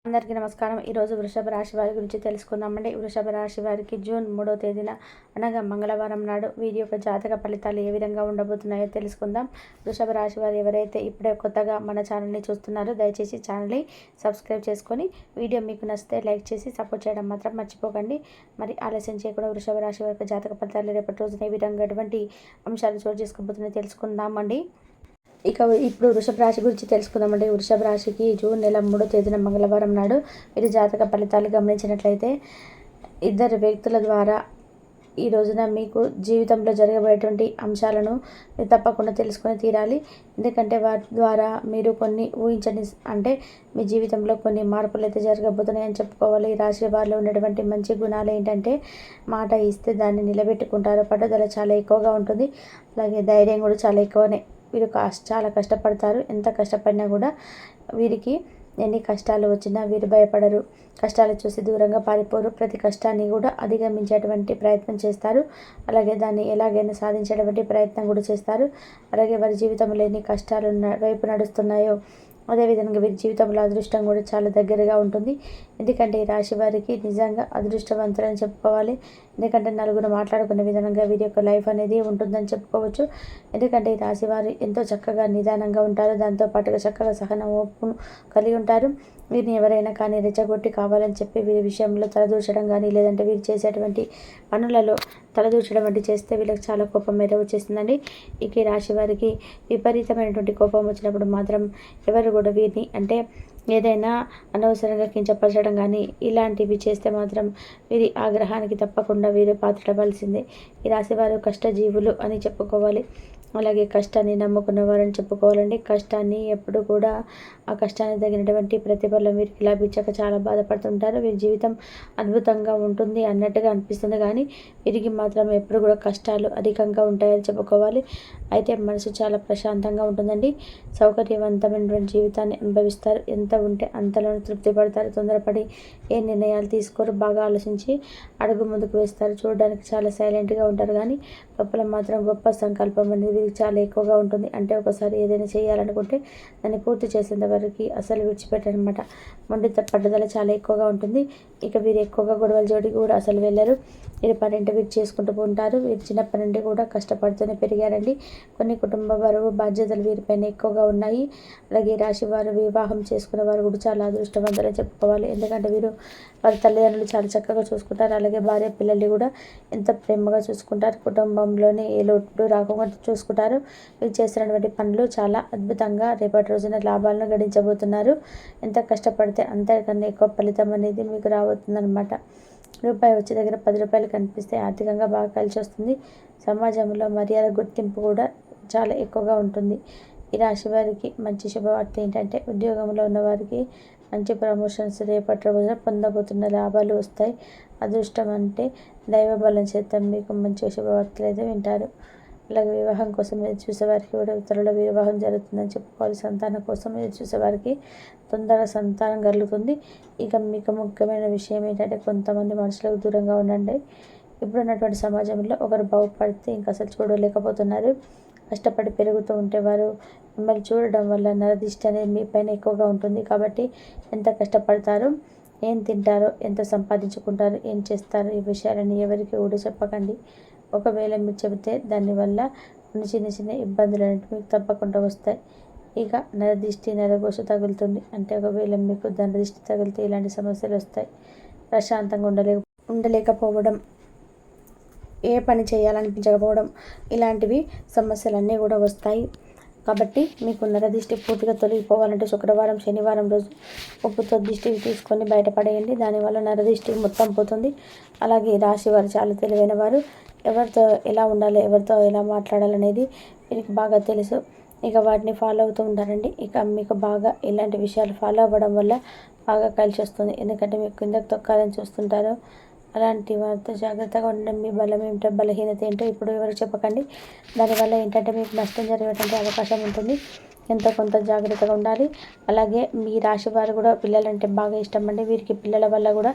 అందరికీ నమస్కారం. ఈరోజు వృషభ రాశి వారి గురించి తెలుసుకుందామండి. వృషభ రాశి వారికి జూన్ 3వ తేదీన అనగా మంగళవారం నాడు వీరి యొక్క జాతక ఫలితాలు ఏ విధంగా ఉండబోతున్నాయో తెలుసుకుందాం. వృషభ రాశి వారు ఎవరైతే ఇప్పుడే కొత్తగా మన ఛానల్ని చూస్తున్నారో దయచేసి ఛానల్ని సబ్స్క్రైబ్ చేసుకొని వీడియో మీకు నచ్చితే లైక్ చేసి సపోర్ట్ చేయడం మాత్రం మర్చిపోకండి. మరి ఆలస్యం చేయకుండా వృషభ రాశి వారి జాతక ఫలితాలు రేపటి రోజున ఏ విధంగా ఎటువంటి అంశాలు చోటు చేసుకోబోతున్నాయో తెలుసుకుందామండి. ఇప్పుడు వృషభ రాశి గురించి తెలుసుకుందామండి. వృషభ రాశికి జూన్ నెల 3వ తేదీన మంగళవారం నాడు వీరి జాతక ఫలితాలు గమనించినట్లయితే ఇద్దరు వ్యక్తుల ద్వారా ఈ రోజున మీకు జీవితంలో జరగబోయేటువంటి అంశాలను తప్పకుండా తెలుసుకొని తీరాలి. ఎందుకంటే వాటి ద్వారా మీరు కొన్ని ఊహించని అంటే మీ జీవితంలో కొన్ని మార్పులు అయితే జరగబోతున్నాయని చెప్పుకోవాలి. ఈ రాశి వారిలో ఉన్నటువంటి మంచి గుణాలు ఏంటంటే మాట ఇస్తే దాన్ని నిలబెట్టుకుంటారు, పట్టుదల చాలా ఎక్కువగా ఉంటుంది, అలాగే ధైర్యం కూడా చాలా ఎక్కువనే. వీరు చాలా కష్టపడతారు. ఎంత కష్టపడినా కూడా వీరికి ఎన్ని కష్టాలు వచ్చినా వీరు భయపడరు. కష్టాలు చూసి దూరంగా పారిపోరు. ప్రతి కష్టాన్ని కూడా అధిగమించేటువంటి ప్రయత్నం చేస్తారు. అలాగే దాన్ని ఎలాగైనా సాధించేటువంటి ప్రయత్నం కూడా చేస్తారు. అలాగే వారి జీవితంలో ఎన్ని కష్టాలు వైపు నడుస్తున్నాయో అదేవిధంగా వీరి జీవితంలో అదృష్టం కూడా చాలా దగ్గరగా ఉంటుంది. ఎందుకంటే ఈ రాశి వారికి నిజంగా అదృష్టవంతులని చెప్పుకోవాలి. ఎందుకంటే నలుగురు మాట్లాడుకునే విధంగా వీరి యొక్క లైఫ్ అనేది ఉంటుందని చెప్పుకోవచ్చు. ఎందుకంటే ఈ రాశి వారు ఎంతో చక్కగా నిదానంగా ఉంటారు. దాంతోపాటుగా చక్కగా సహనం ఓపును కలిగి ఉంటారు. వీరిని ఎవరైనా కానీ రెచ్చగొట్టి కావాలని చెప్పి వీరి విషయంలో తలదూర్చడం కానీ లేదంటే వీరు చేసేటువంటి పనులలో తలదూర్చడం వంటి చేస్తే వీళ్ళకి చాలా కోపం మీద వచ్చేస్తుందండి. ఇక ఈ రాశి వారికి విపరీతమైనటువంటి కోపం వచ్చినప్పుడు మాత్రం ఎవరు కూడా వీరిని అంటే ఏదైనా అనవసరంగా కించపరచడం కానీ ఇలాంటివి చేస్తే మాత్రం వీరి ఆగ్రహానికి తప్పకుండా వీరు పాత్రపడాల్సిందే. ఈ రాశివారు కష్టజీవులు అని చెప్పుకోవాలి. అలాగే కష్టాన్ని నమ్ముకున్న వారని చెప్పుకోవాలండి. కష్టాన్ని ఎప్పుడు కూడా ఆ కష్టానికి తగినటువంటి ప్రతిఫలం వీరికి లభించక చాలా బాధపడుతుంటారు. వీరి జీవితం అద్భుతంగా ఉంటుంది అన్నట్టుగా అనిపిస్తుంది, కానీ వీరికి మాత్రం ఎప్పుడు కూడా కష్టాలు అధికంగా ఉంటాయని చెప్పుకోవాలి. అయితే మనసు చాలా ప్రశాంతంగా ఉంటుందండి. సౌకర్యవంతమైనటువంటి జీవితాన్ని అనుభవిస్తారు. ఎంత ఉంటే అంతలోనే తృప్తి పడతారు. తొందరపడి ఏ నిర్ణయాలు తీసుకోరు. బాగా ఆలోచించి అడుగు ముందుకు వేస్తారు. చూడడానికి చాలా సైలెంట్గా ఉంటారు, కానీ లోపల మాత్రం గొప్ప సంకల్పం అనేది వీరికి చాలా ఎక్కువగా ఉంటుంది. అంటే ఒకసారి ఏదైనా చేయాలనుకుంటే దాన్ని పూర్తి చేసేంత వరకు అసలు విడిచిపెట్టరనమాట. మొండి పట్టుదల చాలా ఎక్కువగా ఉంటుంది. ఇక వీరు ఎక్కువగా గొడవల జోడికి కూడా అసలు వెళ్ళరు. వీరి పనింటి వీరు చేసుకుంటూ ఉంటారు. వీరు చిన్నప్పటి నుండి కూడా కష్టపడుతూనే పెరిగారండి. కొన్ని కుటుంబ బరువు బాధ్యతలు వీరిపైన ఎక్కువగా ఉన్నాయి. అలాగే రాశి వారు వివాహం చేసుకున్న వారు కూడా చాలా అదృష్టవంతులని చెప్పుకోవాలి. ఎందుకంటే వీరు వారి తల్లిదండ్రులు చాలా చక్కగా చూసుకుంటారు. అలాగే భార్య పిల్లల్ని కూడా ఎంత ప్రేమగా చూసుకుంటారు. కుటుంబంలోనే ఏ లోటు రాకుండా చూసుకుంటారు. వీరు చేస్తున్నటువంటి పనులు చాలా అద్భుతంగా రేపటి రోజున లాభాలను గడించబోతున్నారు. ఎంత కష్టపడితే అంతకన్నా ఎక్కువ ఫలితం అనేది మీకు రాబోతుందన్నమాట. రూపాయి వచ్చే దగ్గర 10 రూపాయలు కనిపిస్తే ఆర్థికంగా బాగా కలిసి వస్తుంది. సమాజంలో మర్యాద గుర్తింపు కూడా చాలా ఎక్కువగా ఉంటుంది. ఈ రాశి వారికి మంచి శుభవార్త ఏంటంటే ఉద్యోగంలో ఉన్న వారికి మంచి ప్రమోషన్స్ రేపటి రోజున పొందబోతున్న లాభాలు వస్తాయి. అదృష్టం అంటే దైవ బలం చేత మీకు మంచి శుభవార్తలు అయితే వింటారు. అలాగే వివాహం కోసం ఎదురు చూసేవారికి కూడా త్వరలో వివాహం జరుగుతుందని చెప్పుకోవాలి. సంతానం కోసం ఎదురు చూసేవారికి తొందరగా సంతానం కలుగుతుంది. ఇక మీకు ముఖ్యమైన విషయం ఏంటంటే కొంతమంది మనుషులకు దూరంగా ఉండండి. ఇప్పుడున్నటువంటి సమాజంలో ఒకరు బాగుపడితే ఇంకా అసలు చూడలేకపోతున్నారు. కష్టపడి పెరుగుతూ ఉంటే వారు మిమ్మల్ని చూడడం వల్ల నరదిష్టి అనేది మీ పైన ఎక్కువగా ఉంటుంది. కాబట్టి ఎంత కష్టపడతారో, ఏం తింటారో, ఎంత సంపాదించుకుంటారో, ఏం చేస్తారో ఈ విషయాలని ఎవరికి కూడా చెప్పకండి. ఒకవేళ మీరు చెబితే దానివల్ల కొన్ని చిన్న చిన్న ఇబ్బందులు అనేవి మీకు తప్పకుండా వస్తాయి. ఇక నరదిష్టి నరఘోష తగులుతుంది. అంటే ఒకవేళ మీకు నరదిష్టి తగిలితే ఇలాంటి సమస్యలు వస్తాయి. ప్రశాంతంగా ఉండలేకపోవడం, ఏ పని చేయాలనిపించకపోవడం, ఇలాంటివి సమస్యలన్నీ కూడా వస్తాయి. కాబట్టి మీకు నరదిష్టి పూర్తిగా తొలగిపోవాలంటే శుక్రవారం శనివారం రోజు ఉప్పుతో దిష్టికి తీసుకొని బయటపడేయండి. దానివల్ల నరదిష్టి మొత్తం పోతుంది. అలాగే రాశి వారు చాలా తెలివైన వారు. ఎవరితో ఎలా ఉండాలి, ఎవరితో ఎలా మాట్లాడాలనేది వీరికి బాగా తెలుసు. ఇక వాటిని ఫాలో అవుతూ ఉంటారండి. ఇక మీకు బాగా ఇలాంటి విషయాలు ఫాలో అవ్వడం వల్ల బాగా కలిసి వస్తుంది. ఎందుకంటే మీకు కిందకు తొక్కాలని చూస్తుంటారు. అలాంటి వారితో జాగ్రత్తగా ఉండడం. మీ బలం ఏమిటో బలహీనత ఏంటో ఇప్పుడు ఎవరికి చెప్పకండి. దానివల్ల ఏంటంటే మీకు నష్టం జరిగేటువంటి అవకాశం ఉంటుంది. ఎంతో కొంత జాగ్రత్తగా ఉండాలి. అలాగే మీ రాశి వారు కూడా పిల్లలంటే బాగా ఇష్టం అండి. వీరికి పిల్లల వల్ల కూడా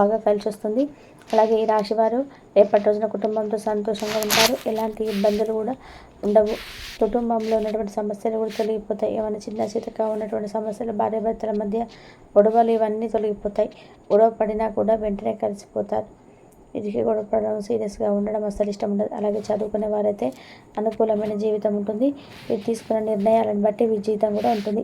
బాగా కలిసి వస్తుంది. అలాగే ఈ రాశి వారు రేపటి రోజున కుటుంబంతో సంతోషంగా ఉంటారు. ఎలాంటి ఇబ్బందులు కూడా ఉండవు. కుటుంబంలో ఉన్నటువంటి సమస్యలు కూడా తొలగిపోతాయి. ఏమైనా చిన్న చితక ఉన్నటువంటి సమస్యలు భార్యాభర్తల మధ్య గొడవలు ఇవన్నీ తొలగిపోతాయి. గొడవ పడినా కూడా వెంటనే కలిసిపోతారు. వీరికి గొడవపడడం సీరియస్గా ఉండడం అస్సలు ఇష్టం ఉండదు. అలాగే చదువుకునే వారైతే అనుకూలమైన జీవితం ఉంటుంది. వీరు తీసుకున్న నిర్ణయాలను బట్టి వీరి జీవితం కూడా ఉంటుంది.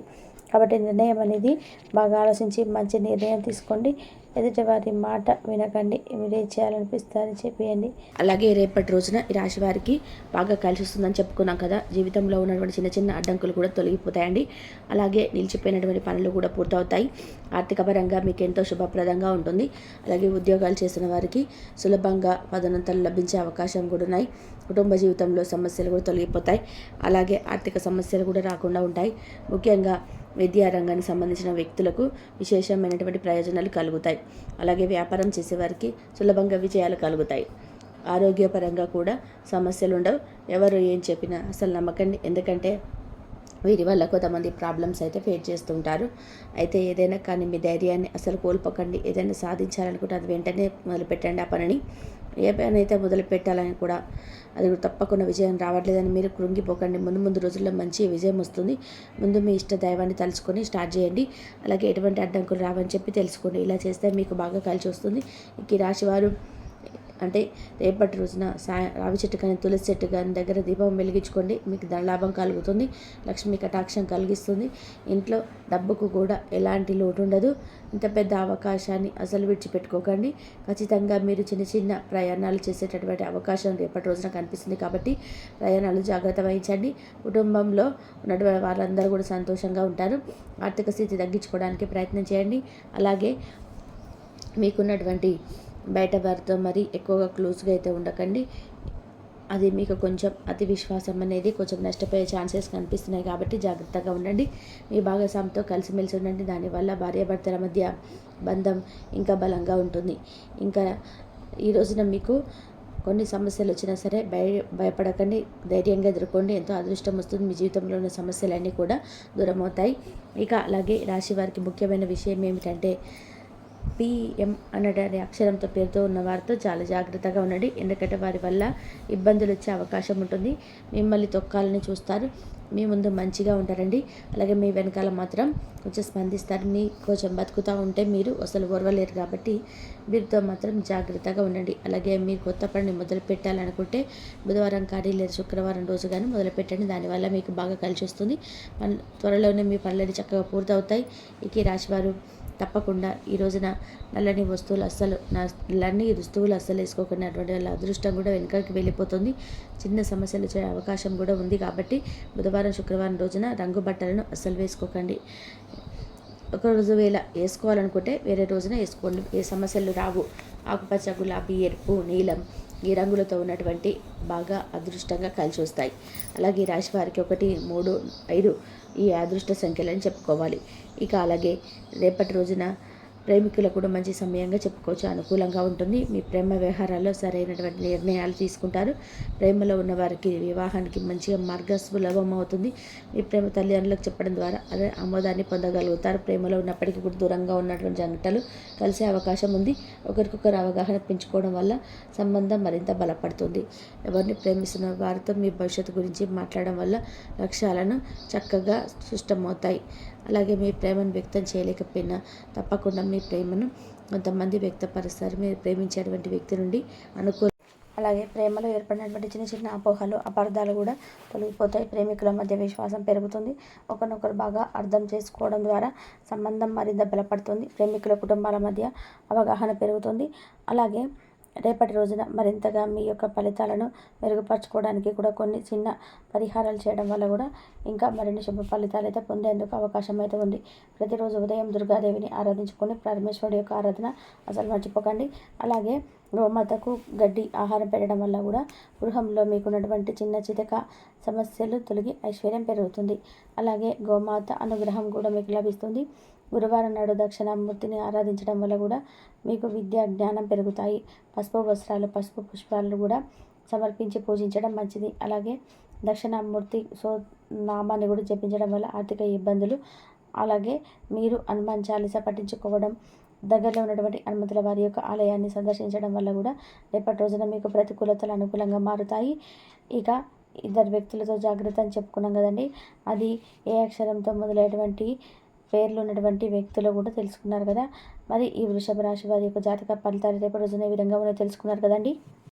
కాబట్టి నిర్ణయం అనేది బాగా ఆలోచించి మంచి నిర్ణయం తీసుకోండి. ఎదుటివారి మాట వినకండి. మీరేం చేయాలనిపిస్తే అది చెప్పేయండి. అలాగే రేపటి రోజున ఈ రాశి వారికి బాగా కలిసి వస్తుందని చెప్పుకున్నాం కదా. జీవితంలో ఉన్నటువంటి చిన్న చిన్న అడ్డంకులు కూడా తొలగిపోతాయండి. అలాగే నిలిచిపోయినటువంటి పనులు కూడా పూర్తవుతాయి. ఆర్థిక పరంగా మీకు ఎంతో శుభప్రదంగా ఉంటుంది. అలాగే ఉద్యోగాలు చేసిన వారికి సులభంగా పదోన్నతులు లభించే అవకాశం కూడా ఉన్నాయి. కుటుంబ జీవితంలో సమస్యలు కూడా తొలగిపోతాయి. అలాగే ఆర్థిక సమస్యలు కూడా రాకుండా ఉంటాయి. ముఖ్యంగా విద్యా రంగానికి సంబంధించిన వ్యక్తులకు విశేషమైనటువంటి ప్రయోజనాలు కలుగుతాయి. అలాగే వ్యాపారం చేసేవారికి సులభంగా విజయాలు కలుగుతాయి. ఆరోగ్యపరంగా కూడా సమస్యలు ఉండవు. ఎవరు ఏం చెప్పినా అసలు నమ్మకండి. ఎందుకంటే వీరి వల్ల కొంతమంది ప్రాబ్లమ్స్ అయితే ఫేస్ చేస్తుంటారు. అయితే ఏదైనా కానీ మీ ధైర్యాన్ని అసలు కోల్పోకండి. ఏదైనా సాధించాలనుకుంటే అది వెంటనే మొదలుపెట్టండి. ఆ పనిని ఏ పని అయితే మొదలు పెట్టాలని కూడా అది తప్పకుండా విజయం రావట్లేదని మీరు కృంగిపోకండి. ముందు రోజుల్లో మంచి విజయం వస్తుంది. ముందు మీ ఇష్ట దైవాన్ని తలుచుకొని స్టార్ట్ చేయండి. అలాగే ఎటువంటి అడ్డంకులు రావని చెప్పి తెలుసుకోండి. ఇలా చేస్తే మీకు బాగా కలిసి వస్తుంది. ఈ రాశి వారు అంటే రేపటి రోజున రావి చెట్టు కానీ తులసి చెట్టు కానీ దగ్గర దీపం వెలిగించుకోండి. మీకు ధనలాభం కలుగుతుంది. లక్ష్మీ కటాక్షం కలిగిస్తుంది. ఇంట్లో డబ్బుకు కూడా ఎలాంటి లోటు ఉండదు. ఇంత పెద్ద అవకాశాన్ని అసలు విడిచిపెట్టుకోకండి. ఖచ్చితంగా మీరు చిన్న చిన్న ప్రయాణాలు చేసేటటువంటి అవకాశం రేపటి రోజున కనిపిస్తుంది. కాబట్టి ప్రయాణాలు జాగ్రత్త వహించండి. కుటుంబంలో ఉన్నటువంటి వాళ్ళందరూ కూడా సంతోషంగా ఉంటారు. ఆర్థిక స్థితి తగ్గించుకోవడానికి ప్రయత్నం చేయండి. అలాగే మీకున్నటువంటి బయట వారితో మరి ఎక్కువగా క్లోజ్గా అయితే ఉండకండి. అది మీకు కొంచెం అతి విశ్వాసం అనేది కొంచెం నష్టపోయే ఛాన్సెస్ కనిపిస్తున్నాయి. కాబట్టి జాగ్రత్తగా ఉండండి. మీ భాగస్వామితో కలిసిమెలిసి ఉండండి. దానివల్ల భార్యాభర్తల మధ్య బంధం ఇంకా బలంగా ఉంటుంది. ఇంకా ఈ రోజున మీకు కొన్ని సమస్యలు వచ్చినా సరే భయపడకండి. ధైర్యంగా ఎదుర్కోండి. ఎంతో అదృష్టం వస్తుంది. మీ జీవితంలో ఉన్న సమస్యలన్నీ కూడా దూరం అవుతాయి. ఇక అలాగే రాశి వారికి ముఖ్యమైన విషయం ఏమిటంటే పిఎం అన్నటువంటి అక్షరంతో పేరుతో ఉన్న వారితో చాలా జాగ్రత్తగా ఉండండి. ఎందుకంటే వారి వల్ల ఇబ్బందులు వచ్చే అవకాశం ఉంటుంది. మిమ్మల్ని తొక్కాలని చూస్తారు. మీ ముందు మంచిగా ఉంటారండి. అలాగే మీ వెనకాల మాత్రం కొంచెం స్పందిస్తారు. మీ కొంచెం బతుకుతూ ఉంటే మీరు అసలు ఓర్వలేరు. కాబట్టి వీరితో మాత్రం జాగ్రత్తగా ఉండండి. అలాగే మీరు కొత్త పనిని మొదలు పెట్టాలనుకుంటే బుధవారం కానీ లేదా శుక్రవారం రోజు కానీ మొదలుపెట్టండి. దానివల్ల మీకు బాగా కలిసి వస్తుంది. త్వరలోనే మీ పనులన్నీ చక్కగా పూర్తవుతాయి. ఈ రాశివారు తప్పకుండా ఈ రోజున నల్లని దుస్తువులు అస్సలు వేసుకోకుండా అటువంటి వాళ్ళ అదృష్టం కూడా వెనుకకి వెళ్ళిపోతుంది. చిన్న సమస్యలు వచ్చే అవకాశం కూడా ఉంది. కాబట్టి బుధవారం శుక్రవారం రోజున రంగు బట్టలను అస్సలు వేసుకోకండి. ఒక రోజు వేసుకోవాలనుకుంటే వేరే రోజున వేసుకోండి. ఏ సమస్యలు రావు. ఆకుపచ్చ, గులాబీ, ఎరుపు, నీలం ఈ రంగులతో ఉన్నటువంటి బాగా అదృష్టంగా కలిసి వస్తాయి. అలాగే రాశి వారికి 1, 3, 5 ఈ అదృష్ట సంఖ్యలని చెప్పుకోవాలి. ఇక అలాగే రేపటి రోజున ప్రేమికులకు కూడా మంచి సమయంగా చెప్పుకోవచ్చు. అనుకూలంగా ఉంటుంది. మీ ప్రేమ వ్యవహారాల్లో సరైనటువంటి నిర్ణయాలు తీసుకుంటారు. ప్రేమలో ఉన్న వారికి వివాహానికి మంచిగా మార్గం సులభం అవుతుంది. మీ ప్రేమ తల్లిదండ్రులకు చెప్పడం ద్వారా అదే ఆమోదాన్ని పొందగలుగుతారు. ప్రేమలో ఉన్నప్పటికీ కూడా దూరంగా ఉన్నటువంటి జంటలు కలిసే అవకాశం ఉంది. ఒకరికొకరు అవగాహన పెంచుకోవడం వల్ల సంబంధం మరింత బలపడుతుంది. ఎవరిని ప్రేమిస్తున్న వారితో మీ భవిష్యత్తు గురించి మాట్లాడడం వల్ల లక్ష్యాలను చక్కగా స్పష్టమవుతాయి. అలాగే మీ ప్రేమను వ్యక్తం చేయలేకపోయినా తప్పకుండా మీ ప్రేమను కొంతమంది వ్యక్తపరుస్తారు. మీరు ప్రేమించేటువంటి వ్యక్తి నుండి అలాగే ప్రేమలో ఏర్పడినటువంటి చిన్న చిన్న అపోహలు, అపార్థాలు కూడా తొలగిపోతాయి. ప్రేమికుల మధ్య విశ్వాసం పెరుగుతుంది. ఒకరినొకరు బాగా అర్థం చేసుకోవడం ద్వారా సంబంధం మరింత బలపడుతుంది. ప్రేమికుల కుటుంబాల మధ్య అవగాహన పెరుగుతుంది. అలాగే రేపటి రోజున మరింతగా మీ యొక్క ఫలితాలను మెరుగుపరచుకోవడానికి కూడా కొన్ని చిన్న పరిహారాలు చేయడం వల్ల కూడా ఇంకా మరిన్ని శుభ ఫలితాలు అయితే పొందేందుకు అవకాశం అయితే ఉంది. ప్రతిరోజు ఉదయం దుర్గాదేవిని ఆరాధించుకొని పరమేశ్వరుడి యొక్క ఆరాధన అసలు మర్చిపోకండి. అలాగే గోమాతకు గడ్డి ఆహారం పెట్టడం వల్ల కూడా గృహంలో మీకున్నటువంటి చిన్న చితక సమస్యలు తొలగి ఐశ్వర్యం పెరుగుతుంది. అలాగే గోమాత అనుగ్రహం కూడా మీకు లభిస్తుంది. గురువారం నాడు దక్షిణామూర్తిని ఆరాధించడం వల్ల కూడా మీకు విద్యా జ్ఞానం పెరుగుతాయి. పసుపు వస్త్రాలు, పసుపు పుష్పాలను కూడా సమర్పించి పూజించడం మంచిది. అలాగే దక్షిణామూర్తి నామాన్ని కూడా జపించడం వల్ల ఆర్థిక ఇబ్బందులు, అలాగే మీరు హనుమాన్ చాలీసా పఠించుకోవడం, దగ్గరలో ఉన్నటువంటి హనుమంతుల వారి యొక్క ఆలయాన్ని సందర్శించడం వల్ల కూడా రేపటి రోజున మీకు ప్రతికూలతలు అనుకూలంగా మారుతాయి. ఇక ఇద్దరు వ్యక్తులతో జాగ్రత్త అని చెప్పుకున్నాం కదండి. అది ఏ అక్షరంతో మొదలైనటువంటి పేర్లు ఉన్నటువంటి వ్యక్తులు కూడా తెలుసుకున్నారు కదా. మరి ఈ వృషభ రాశి వారి యొక్క జాతక ఫలితాలు రేపటి రోజున ఏ విధంగా ఉన్నాయో తెలుసుకున్నారు కదండి.